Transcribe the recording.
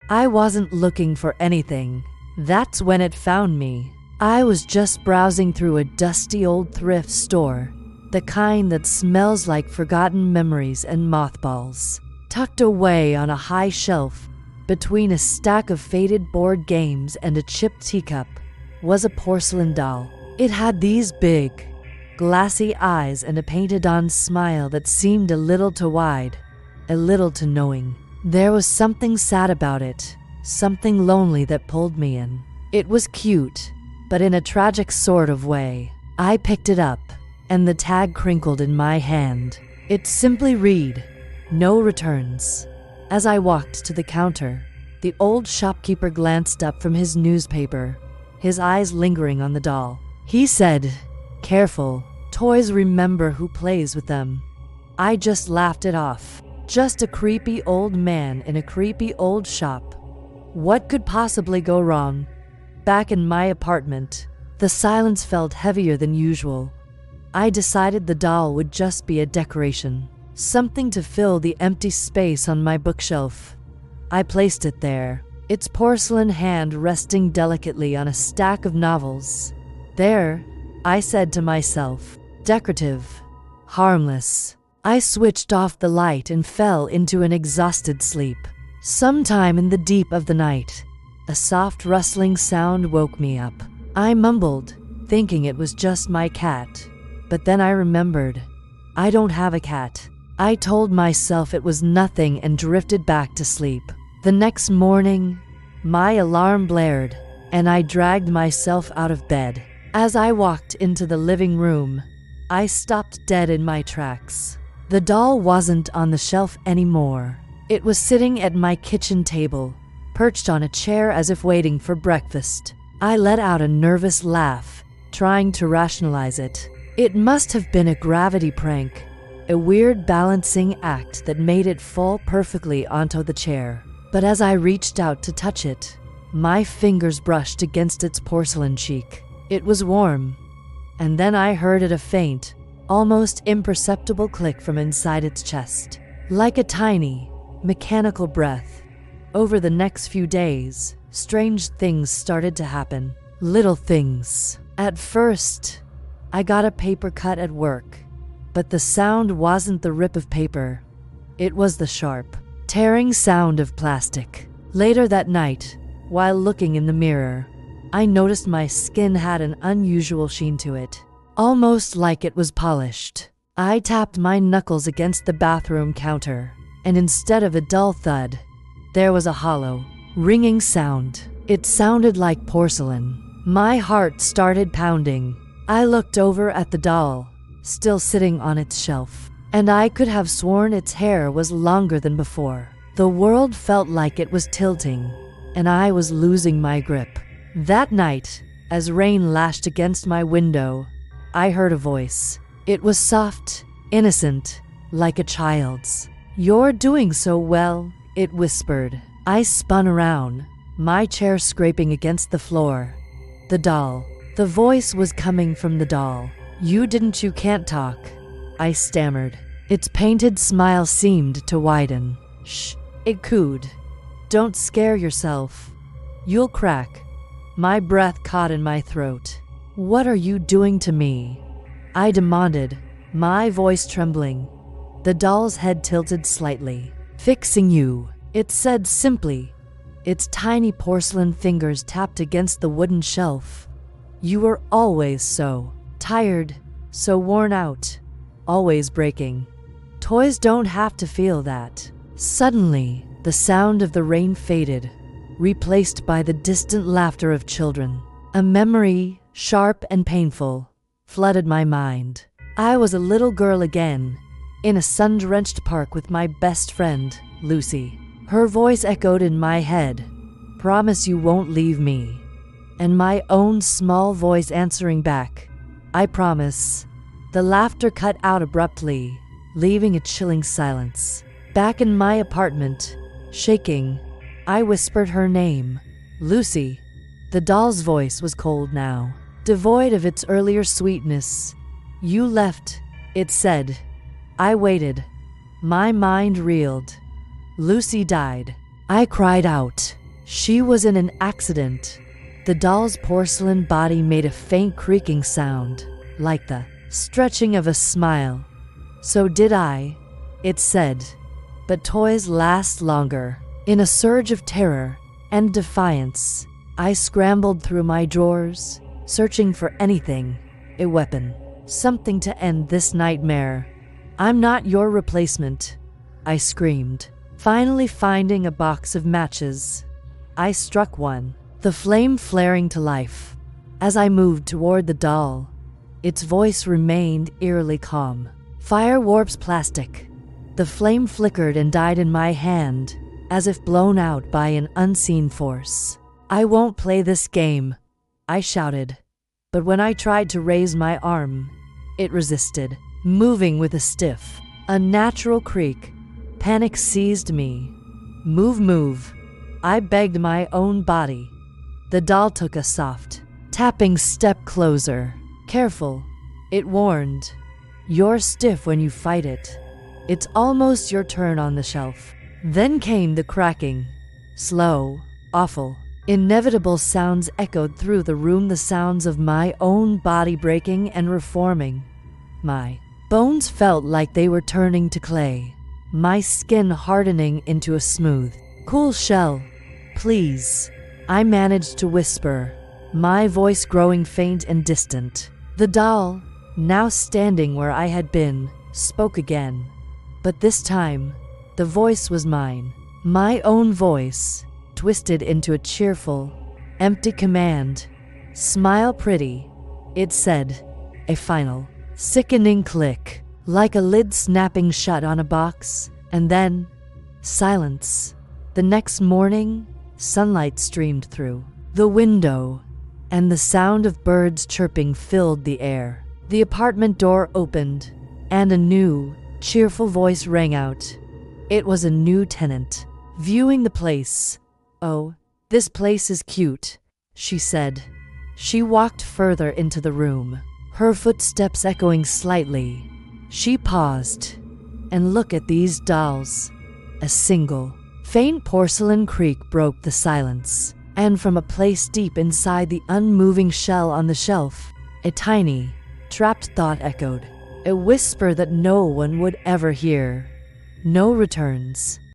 I wasn't looking for anything. That's when it found me. I was just browsing through a dusty old thrift store, the kind that smells like forgotten memories and mothballs. Tucked away on a high shelf, between a stack of faded board games and a chipped teacup, was a porcelain doll. It had these big, glassy eyes and a painted-on smile that seemed a little too wide, a little too knowing. There was something sad about it, something lonely that pulled me in. It was cute, but in a tragic sort of way. I picked it up, and the tag crinkled in my hand. It simply read, "No returns." As I walked to the counter, the old shopkeeper glanced up from his newspaper, his eyes lingering on the doll. He said, "Careful, toys remember who plays with them." I just laughed it off. Just a creepy old man in a creepy old shop. What could possibly go wrong? Back in my apartment, the silence felt heavier than usual. I decided the doll would just be a decoration, something to fill the empty space on my bookshelf. I placed it there, its porcelain hand resting delicately on a stack of novels. There, I said to myself, decorative, harmless. I switched off the light and fell into an exhausted sleep. Sometime in the deep of the night, a soft rustling sound woke me up. I mumbled, thinking it was just my cat. But then I remembered, I don't have a cat. I told myself it was nothing and drifted back to sleep. The next morning, my alarm blared, and I dragged myself out of bed. As I walked into the living room, I stopped dead in my tracks. The doll wasn't on the shelf anymore. It was sitting at my kitchen table, perched on a chair as if waiting for breakfast. I let out a nervous laugh, trying to rationalize it. It must have been a gravity prank, a weird balancing act that made it fall perfectly onto the chair. But as I reached out to touch it, my fingers brushed against its porcelain cheek. It was warm, and then I heard a faint, almost imperceptible click from inside its chest. Like a tiny, mechanical breath. Over the next few days, strange things started to happen. Little things. At first, I got a paper cut at work, but the sound wasn't the rip of paper. It was the sharp, tearing sound of plastic. Later that night, while looking in the mirror, I noticed my skin had an unusual sheen to it, almost like it was polished. I tapped my knuckles against the bathroom counter, and instead of a dull thud, there was a hollow, ringing sound. It sounded like porcelain. My heart started pounding. I looked over at the doll, still sitting on its shelf, and I could have sworn its hair was longer than before. The world felt like it was tilting, and I was losing my grip. That night, as rain lashed against my window, I heard a voice. It was soft, innocent, like a child's. "You're doing so well," it whispered. I spun around, my chair scraping against the floor. The doll. The voice was coming from the doll. You can't talk," I stammered. Its painted smile seemed to widen. "Shh," it cooed. "Don't scare yourself. You'll crack." My breath caught in my throat. "What are you doing to me?" I demanded, my voice trembling. The doll's head tilted slightly. "Fixing you," it said simply. Its tiny porcelain fingers tapped against the wooden shelf. "You were always so tired, so worn out, always breaking. Toys don't have to feel that." Suddenly, the sound of the rain faded, replaced by the distant laughter of children. A memory, sharp and painful, flooded my mind. I was a little girl again, in a sun-drenched park with my best friend, Lucy. Her voice echoed in my head, "Promise you won't leave me." And my own small voice answering back, "I promise." The laughter cut out abruptly, leaving a chilling silence. Back in my apartment, shaking, I whispered her name, "Lucy." The doll's voice was cold now, devoid of its earlier sweetness. "You left," it said. I waited. My mind reeled. Lucy died. I cried out. She was in an accident. The doll's porcelain body made a faint creaking sound, like the stretching of a smile. So did I, it said. But toys last longer. In a surge of terror and defiance, I scrambled through my drawers, searching for anything, a weapon, something to end this nightmare. I'm not your replacement, I screamed. Finally finding a box of matches, I struck one, the flame flaring to life. As I moved toward the doll, its voice remained eerily calm. Fire warps plastic. The flame flickered and died in my hand, as if blown out by an unseen force. I won't play this game, I shouted. But when I tried to raise my arm, it resisted, moving with a stiff, unnatural creak. Panic seized me. Move, move. I begged my own body. The doll took a soft, tapping step closer. Careful, it warned. You're stiff when you fight it. It's almost your turn on the shelf. Then came the cracking. Slow, awful, inevitable sounds echoed through the room, the sounds of my own body breaking and reforming. My bones felt like they were turning to clay, my skin hardening into a smooth, cool shell. Please, I managed to whisper, my voice growing faint and distant. The doll, now standing where I had been, spoke again. But this time, the voice was mine, my own voice, twisted into a cheerful, empty command. Smile pretty, it said. A final, sickening click, like a lid snapping shut on a box, and then silence. The next morning, sunlight streamed through the window, and the sound of birds chirping filled the air. The apartment door opened, and a new, cheerful voice rang out. It was a new tenant, viewing the place. Oh, this place is cute, she said. She walked further into the room, her footsteps echoing slightly. She paused, and looked at these dolls. A single, faint porcelain creak broke the silence, and from a place deep inside the unmoving shell on the shelf, a tiny, trapped thought echoed, a whisper that no one would ever hear. No returns.